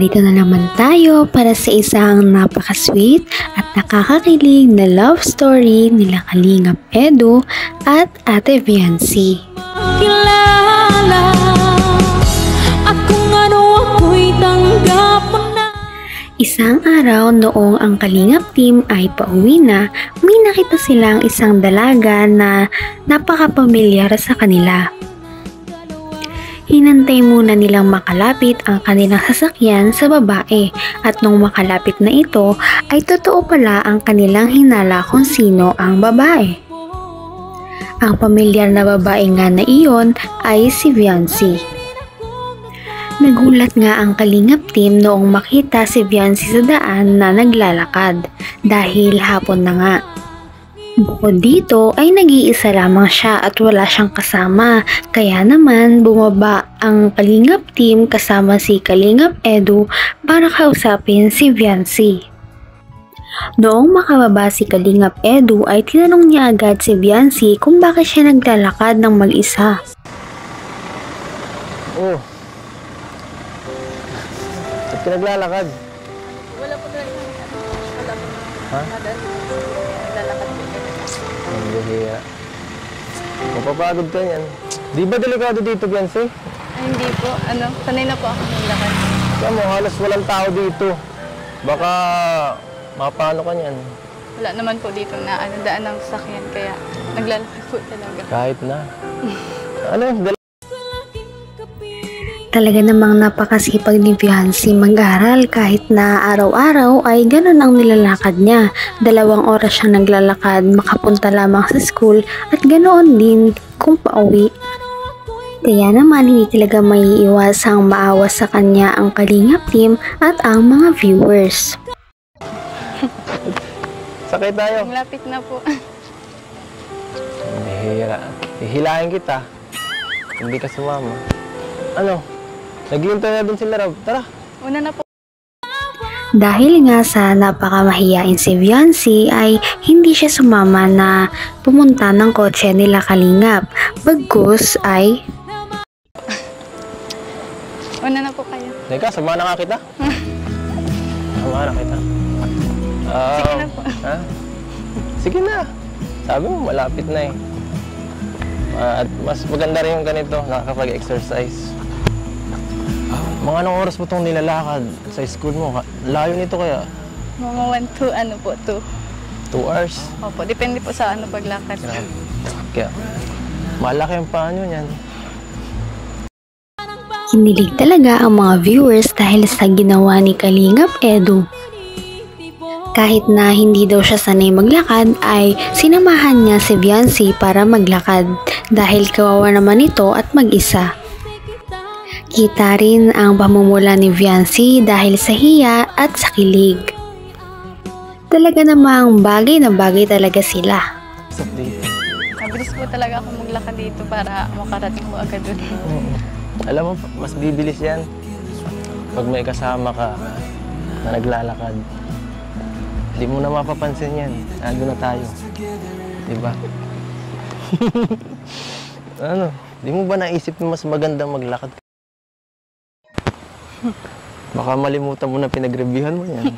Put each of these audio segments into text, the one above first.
narito na naman tayo para sa isang napaka-sweet at nakakakilig na love story nila Kalingap Edu at Ate Viancy. Isang araw noong ang Kalingap team ay pauwi na, may nakita silang isang dalaga na napaka-pamilyar sa kanila. Hinantay muna nilang makalapit ang kanilang sasakyan sa babae at nung makalapit na ito ay totoo pala ang kanilang hinala kung sino ang babae. Ang pamilyar na babae nga na iyon ay si Viancy. Nagulat nga ang Kalingap team noong makita si Viancy sa daan na naglalakad dahil hapon na nga. Bukod dito ay nag-iisa lamang siya at wala siyang kasama, kaya naman bumaba ang Kalingap team kasama si Kalingap Edu para kausapin si Viancy. Noong makababa si Kalingap Edu ay tinanong niya agad si Viancy kung bakit siya naglalakad ng mag-isa. Oh, ba't ka naglalakad? Wala po talaga. Wala po. Ha? Naglalakad po. Ang buhiya. Mapapagod ka niyan. Di ba delikado dito, Viancy? Ay, hindi po. Sanay na po ako maglakad. Kaya mo, halos walang tao dito. Baka mapano ka niyan. Wala naman po dito na daan ng sasakyan, kaya naglalakad po talaga. Kahit na. Talaga namang napakasipag ni Viancy mag-aral kahit na araw-araw ay ganun ang nilalakad niya. 2 oras siyang naglalakad makapunta lamang sa school at ganoon din kung pauwi. Kaya naman hindi talaga maiiwasang maawa sa kanya ang Kalingap team at ang mga viewers. Sakay tayo. Ang lapit na po. Hihira. Hihilahin kita. Hindi ka sumama. Ano? Naghihintay na din sila, Rob. Tara. Una na po. Dahil nga sa napakamahiyain si Viancy ay hindi siya sumama na pumunta ng kotse nila Kalingap. Bagkus ay... Una na po kayo. Teka, sama na nga kita. Sama na kita. Sige na po. Ha? Sige na. Sabi mo, malapit na eh. At mas maganda rin yung ganito, nakakapag-exercise. Mga anong oras mo itong nilalakad sa school mo? Layo nito kaya? Mga 2 2 hours? Opo, depende po sa paglakad. Kaya, malaki ang paa nyo yan. Kinilig talaga ang mga viewers dahil sa ginawa ni Kalingap Edu. Kahit na hindi daw siya sanay maglakad ay sinamahan niya si Viancy para maglakad dahil kawawa naman ito at mag-isa. Kita rin ang pamumula ni Viancy dahil sa hiya at sa kilig. Talaga namang bagay na bagay talaga sila. Mabilis po talaga ako maglakad dito para makarating po agad doon. Alam mo, mas bibilis yan pag may kasama ka na naglalakad. Hindi mo na mapapansin yan. Ando na tayo. Diba? Ano? Di mo ba naisip na mas magandang maglakad? Baka malimutan mo na pinag-reviewhan mo yan.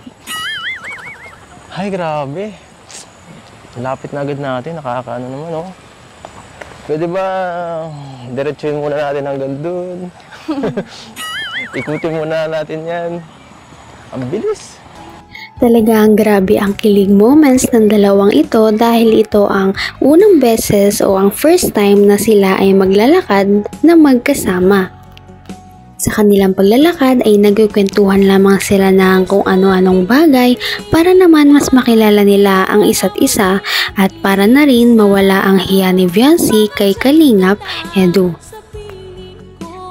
Ay, grabe. Lapit na agad natin. Nakakaano naman, oh. Pwede ba diretsuhin muna natin hanggang doon? Ikutin muna natin yan. Ang bilis. Talagang grabe ang kilig moments ng dalawang ito dahil ito ang unang beses o ang first time na sila ay maglalakad na magkasama. Sa kanilang paglalakad ay nagkukwentuhan lamang sila ng kung ano-anong bagay para naman mas makilala nila ang isa't isa at para na rin mawala ang hiya ni Viancy kay Kalingap Edu.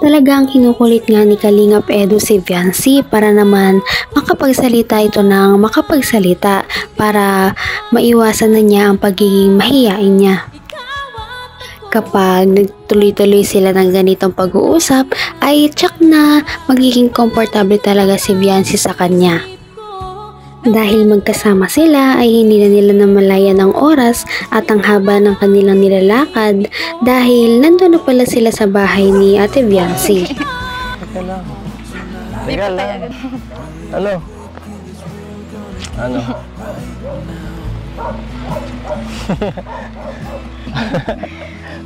Talagang kinukulit nga ni Kalingap Edu si Viancy para naman makapagsalita ito ng makapagsalita para maiwasan na niya ang pagiging mahiyain niya. Kapag nagtuloy-tuloy sila ng ganitong pag-uusap ay tsak na magiging komportable talaga si Viancy sa kanya. Dahil magkasama sila ay hindi na nila namalayan ang oras at ang haba ng kanilang nilalakad dahil nandun na pala sila sa bahay ni Ate Viancy. Teka lang. Di Teka po lang. talaga. Ano? Ano?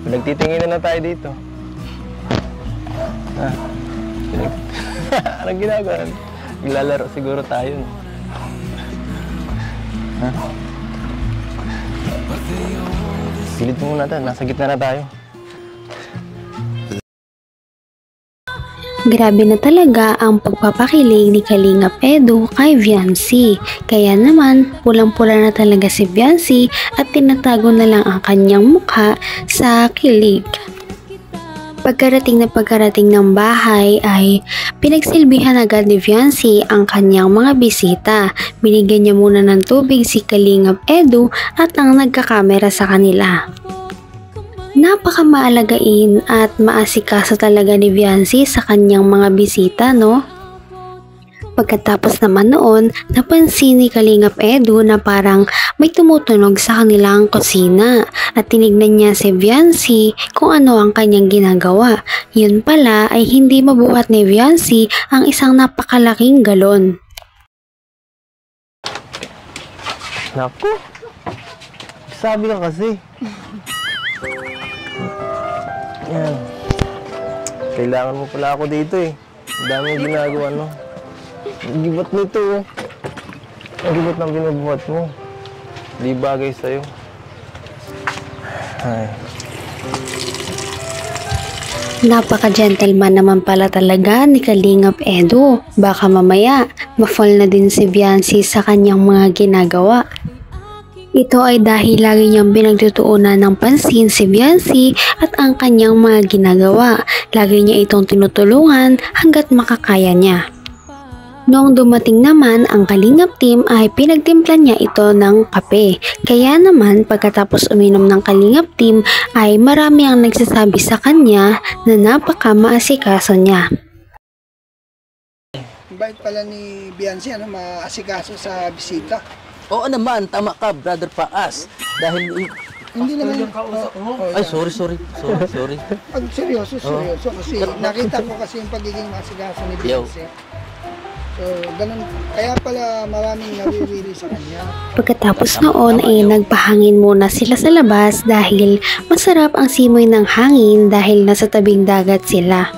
Nagtitingin na tayo dito. Ah. Anong ginagawa? Naglalaro siguro tayo. Ha? Pilit mo muna tayo. Nasa gitna na tayo. Grabe na talaga ang pagpapakilig ni Kalingap Edu kay Viancy. Kaya naman, pulang-pula na talaga si Viancy at tinatago na lang ang kanyang mukha sa kilig. Pagkarating ng bahay ay pinagsilbihan agad ni Viancy ang kanyang mga bisita. Binigyan niya muna ng tubig si Kalingap Edu at ang nagkakamera sa kanila. Napakamaalagain at maasikaso talaga ni Viancy sa kanyang mga bisita, no? Pagkatapos naman noon, napansin ni Kalingap Edu na parang may tumutunog sa kanilang kusina at tinignan niya si Viancy kung ano ang kanyang ginagawa. Yun pala ay hindi mabuhat ni Viancy ang isang napakalaking galon. Naku! Sabi ka kasi. Yan. Kailangan mo pala ako dito eh. Ang dami yung ginagawa, no? Ang gibat nito, oh. Ang gibat ng binubuhat mo. Di bagay sa'yo. Ay. Napaka-gentleman naman pala talaga ni Kalingap Edu. Baka mamaya, ma-fall na din si Viancy sa kanyang mga ginagawa. Ito ay dahil lagi niyang pinagtutuunan ng pansin si Viancy at ang kanyang mga ginagawa. Lagi niya itong tinutulungan hanggat makakaya niya. Noong dumating naman ang Kalingap team ay pinagtimplan niya ito ng kape. Kaya naman pagkatapos uminom ng Kalingap team ay marami ang nagsasabi sa kanya na napaka-maasikaso niya. Bait pala ni Viancy, maasikaso sa bisita. Oo naman, tama ka, Brother Paas. Dahil... Hindi naman Ay, sorry. Pag seryoso kasi nakita ko kasi yung pagiging maasikaso ni Viancy. So, ganun. Kaya pala maraming nawiwili sa kanya. Pagkatapos noon ay nagpahangin muna sila sa labas dahil masarap ang simoy ng hangin dahil nasa tabing dagat sila.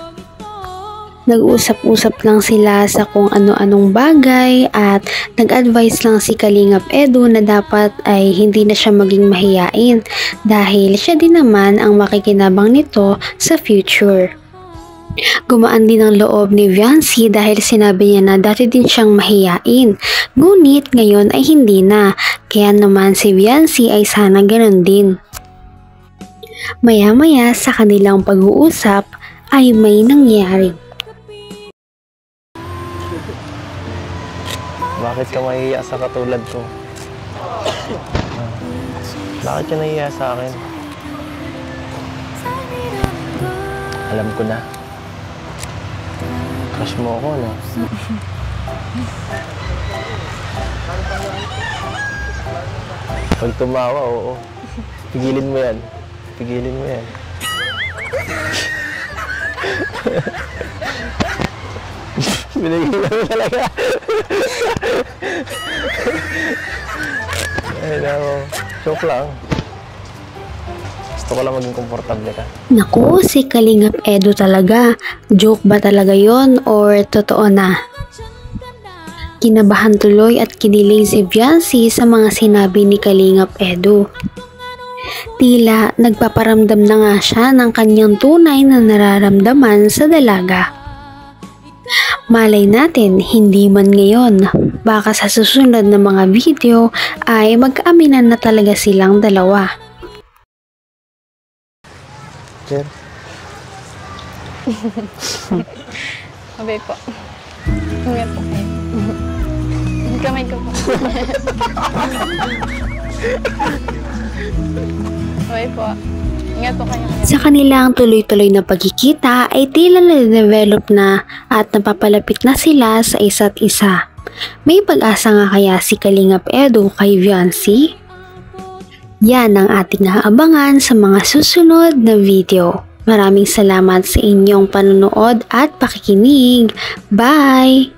Nag-usap-usap lang sila sa kung ano-anong bagay at nag-advise lang si Kalingap Edu na dapat ay hindi na siya maging mahiyain dahil siya din naman ang makikinabang nito sa future. Gumaan din ang loob ni Viancy dahil sinabi niya na dati din siyang mahiyain. Ngunit ngayon ay hindi na, kaya naman si Viancy ay sana ganun din. Maya-maya sa kanilang pag-uusap ay may nangyari. Bakit ka mahihiya sa katulad ko? Bakit ka nahihiya sa akin? Alam ko na. Crush mo ako, no? Pag tumawa, oo. Pigilin mo yan. Pigilin mo yan. Binigilan mo talaga. Ay, nako. Joke lang. Gusto ko lang maging komportable ka. Naku, si Kalingap Edu talaga. Joke ba talaga yon or totoo na? Kinabahan tuloy at kinilig si Viancy sa mga sinabi ni Kalingap Edu. Tila nagpaparamdam na nga siya ng kanyang tunay na nararamdaman sa dalaga. Malay natin, hindi man ngayon. Baka sa susunod na mga video ay magkaaminan na talaga silang dalawa. Sir? Mabay po. Ingat po kayo. Kamay ko po. Mabay po. Ingat po kayo. Sa kanilang tuloy-tuloy na pagkikita ay tila na-develop na at napapalapit na sila sa isa't isa. May pag-asa nga kaya si Kalingap Edu kay Viancy? Yan ang ating aabangan sa mga susunod na video. Maraming salamat sa inyong panunood at pakikinig. Bye!